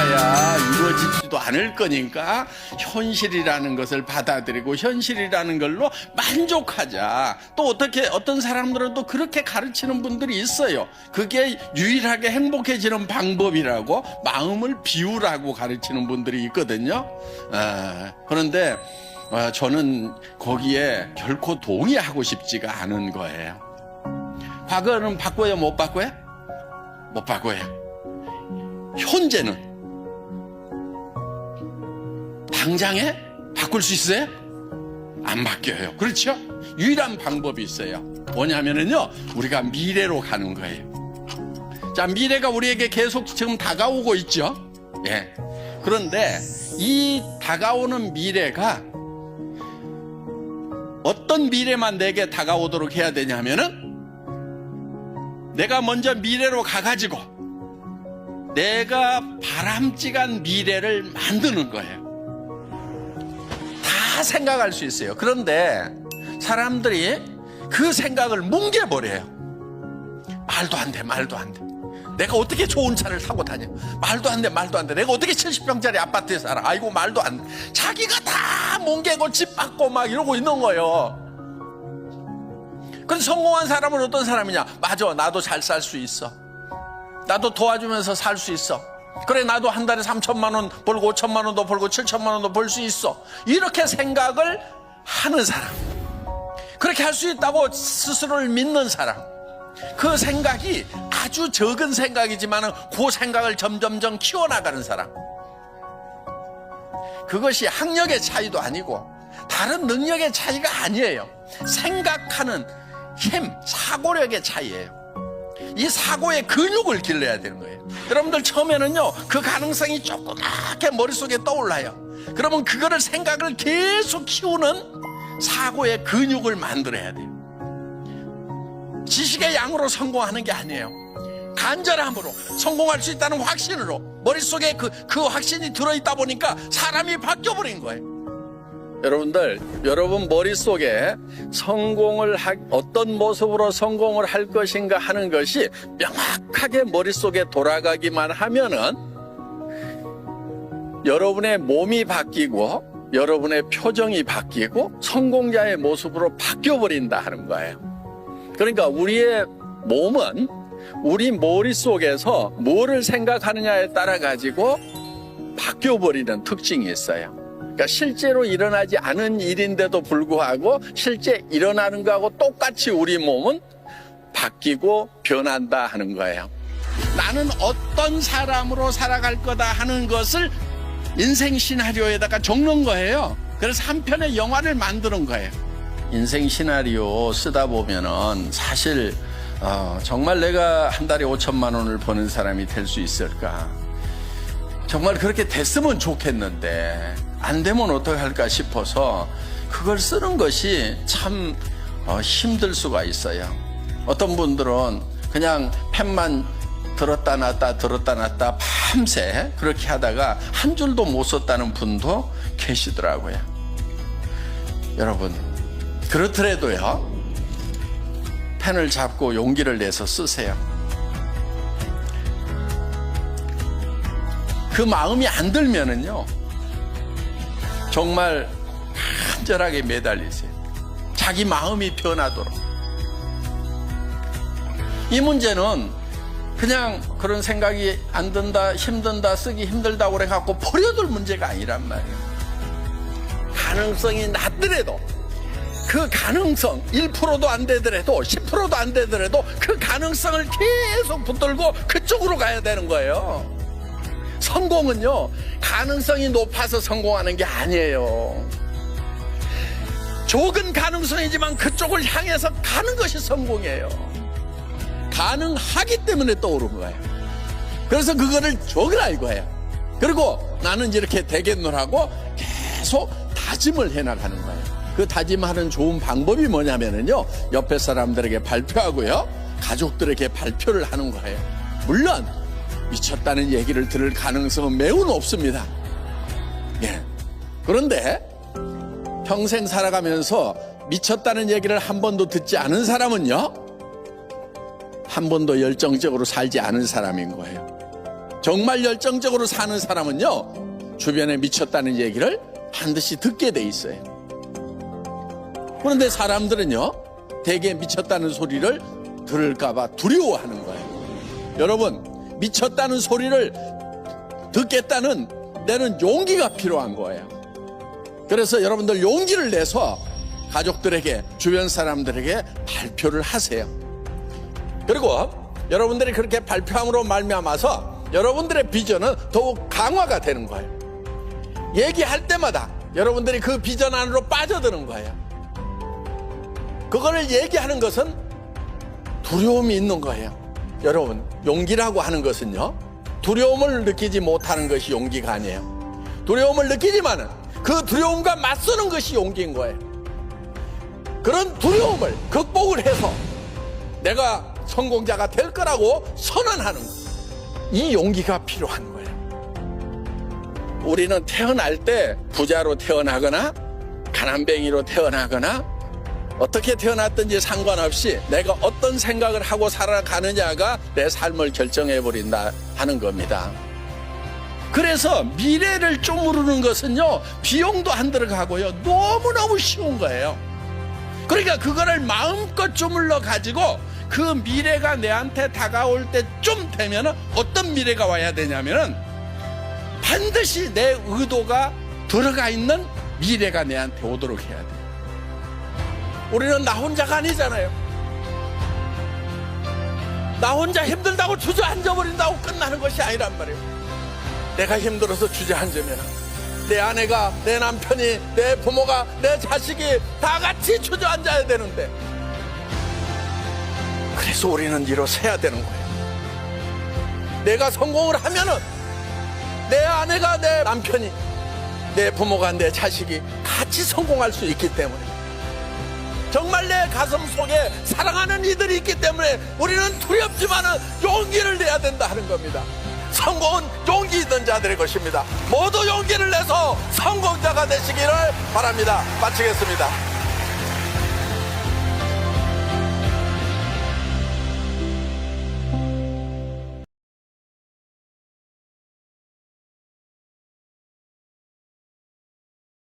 해봐야 이루어지지도 않을 거니까 현실이라는 것을 받아들이고 현실이라는 걸로 만족하자. 또 어떤 사람들은 또 그렇게 가르치는 분들이 있어요. 그게 유일하게 행복해지는 방법이라고, 마음을 비우라고 가르치는 분들이 있거든요. 그런데 저는 거기에 결코 동의하고 싶지가 않은 거예요. 과거는 바꿔요, 못 바꿔요? 못 바꿔요. 현재는 당장에 바꿀 수 있어요? 안 바뀌어요. 그렇죠? 유일한 방법이 있어요. 뭐냐면은요, 우리가 미래로 가는 거예요. 자, 미래가 우리에게 계속 지금 다가오고 있죠. 예. 그런데 이 다가오는 미래가 어떤 미래만 내게 다가오도록 해야 되냐면은, 내가 먼저 미래로 가가지고 내가 바람직한 미래를 만드는 거예요. 다 생각할 수 있어요. 그런데 사람들이 그 생각을 뭉개버려요. 말도 안 돼, 말도 안 돼. 내가 어떻게 좋은 차를 타고 다녀? 말도 안 돼, 말도 안 돼. 내가 어떻게 70평짜리 아파트에 살아? 아이고, 말도 안 돼. 자기가 다 뭉개고 집 받고 막 이러고 있는 거예요. 근데 성공한 사람은 어떤 사람이냐? 맞아, 나도 잘 살 수 있어. 나도 도와주면서 살 수 있어. 그래, 나도 한 달에 3천만 원 벌고 5천만 원도 벌고 7천만 원도 벌 수 있어. 이렇게 생각을 하는 사람, 그렇게 할 수 있다고 스스로를 믿는 사람, 그 생각이 아주 적은 생각이지만 그 생각을 점점점 키워나가는 사람, 그것이 학력의 차이도 아니고 다른 능력의 차이가 아니에요. 생각하는 힘, 사고력의 차이예요. 이 사고의 근육을 길러야 되는 거예요. 여러분들 처음에는요, 그 가능성이 조그맣게 머릿속에 떠올라요. 그러면 그거를 생각을 계속 키우는 사고의 근육을 만들어야 돼요. 지식의 양으로 성공하는 게 아니에요. 간절함으로, 성공할 수 있다는 확신으로, 머릿속에 그 확신이 들어있다 보니까 사람이 바뀌어버린 거예요. 여러분들, 여러분 머릿속에 어떤 모습으로 성공을 할 것인가 하는 것이 명확하게 머릿속에 돌아가기만 하면은 여러분의 몸이 바뀌고 여러분의 표정이 바뀌고 성공자의 모습으로 바뀌어버린다 하는 거예요. 그러니까 우리의 몸은 우리 머릿속에서 뭐를 생각하느냐에 따라 가지고 바뀌어버리는 특징이 있어요. 그러니까 실제로 일어나지 않은 일인데도 불구하고 실제 일어나는 거하고 똑같이 우리 몸은 바뀌고 변한다 하는 거예요. 나는 어떤 사람으로 살아갈 거다 하는 것을 인생 시나리오에다가 적는 거예요. 그래서 한 편의 영화를 만드는 거예요. 인생 시나리오 쓰다 보면은 사실 정말 내가 한 달에 5천만 원을 버는 사람이 될 수 있을까? 정말 그렇게 됐으면 좋겠는데 안 되면 어떡할까 싶어서 그걸 쓰는 것이 참 힘들 수가 있어요. 어떤 분들은 그냥 펜만 들었다 놨다 밤새 그렇게 하다가 한 줄도 못 썼다는 분도 계시더라고요. 여러분, 그렇더라도요, 펜을 잡고 용기를 내서 쓰세요. 그 마음이 안 들면은요, 정말 간절하게 매달리세요. 자기 마음이 변하도록. 이 문제는 그냥 그런 생각이 안 든다, 힘든다, 쓰기 힘들다 그래 갖고 버려둘 문제가 아니란 말이에요. 가능성이 낮더라도, 그 가능성 1%도 안 되더라도 10%도 안 되더라도 그 가능성을 계속 붙들고 그쪽으로 가야 되는 거예요. 성공은요, 가능성이 높아서 성공하는 게 아니에요. 적은 가능성이지만 그쪽을 향해서 가는 것이 성공이에요. 가능하기 때문에 떠오른 거예요. 그래서 그거를 적으라고 해요. 그리고 나는 이렇게 되겠노라고 계속 다짐을 해나가는 거예요. 그 다짐하는 좋은 방법이 뭐냐면요, 옆에 사람들에게 발표하고요, 가족들에게 발표를 하는 거예요. 물론 미쳤다는 얘기를 들을 가능성은 매우 높습니다. 예. 그런데 평생 살아가면서 미쳤다는 얘기를 한 번도 듣지 않은 사람은요, 한 번도 열정적으로 살지 않은 사람인 거예요. 정말 열정적으로 사는 사람은요, 주변에 미쳤다는 얘기를 반드시 듣게 돼 있어요. 그런데 사람들은요, 대개 미쳤다는 소리를 들을까봐 두려워하는 거예요. 여러분, 미쳤다는 소리를 듣겠다는 내는 용기가 필요한 거예요. 그래서 여러분들 용기를 내서 가족들에게, 주변 사람들에게 발표를 하세요. 그리고 여러분들이 그렇게 발표함으로 말미암아서 여러분들의 비전은 더욱 강화가 되는 거예요. 얘기할 때마다 여러분들이 그 비전 안으로 빠져드는 거예요. 그거를 얘기하는 것은 두려움이 있는 거예요. 여러분, 용기라고 하는 것은요, 두려움을 느끼지 못하는 것이 용기가 아니에요. 두려움을 느끼지만은 그 두려움과 맞서는 것이 용기인 거예요. 그런 두려움을 극복을 해서 내가 성공자가 될 거라고 선언하는 것, 이 용기가 필요한 거예요. 우리는 태어날 때 부자로 태어나거나 가난뱅이로 태어나거나 어떻게 태어났든지 상관없이 내가 어떤 생각을 하고 살아가느냐가 내 삶을 결정해버린다 하는 겁니다. 그래서 미래를 쪼무르는 것은요, 비용도 안 들어가고요, 너무너무 쉬운 거예요. 그러니까 그거를 마음껏 쪼물러 가지고 그 미래가 내한테 다가올 때쯤 되면 어떤 미래가 와야 되냐면은 반드시 내 의도가 들어가 있는 미래가 내한테 오도록 해야 돼요. 우리는 나 혼자가 아니잖아요. 나 혼자 힘들다고 주저앉아버린다고 끝나는 것이 아니란 말이에요. 내가 힘들어서 주저앉으면 내 아내가, 내 남편이, 내 부모가, 내 자식이 다 같이 주저앉아야 되는데, 그래서 우리는 일어서야 되는 거예요. 내가 성공을 하면은 내 아내가, 내 남편이, 내 부모가, 내 자식이 같이 성공할 수 있기 때문에, 정말 내 가슴 속에 사랑하는 이들이 있기 때문에 우리는 두렵지만은 용기를 내야 된다 하는 겁니다. 성공은 용기 있는 자들의 것입니다. 모두 용기를 내서 성공자가 되시기를 바랍니다. 마치겠습니다.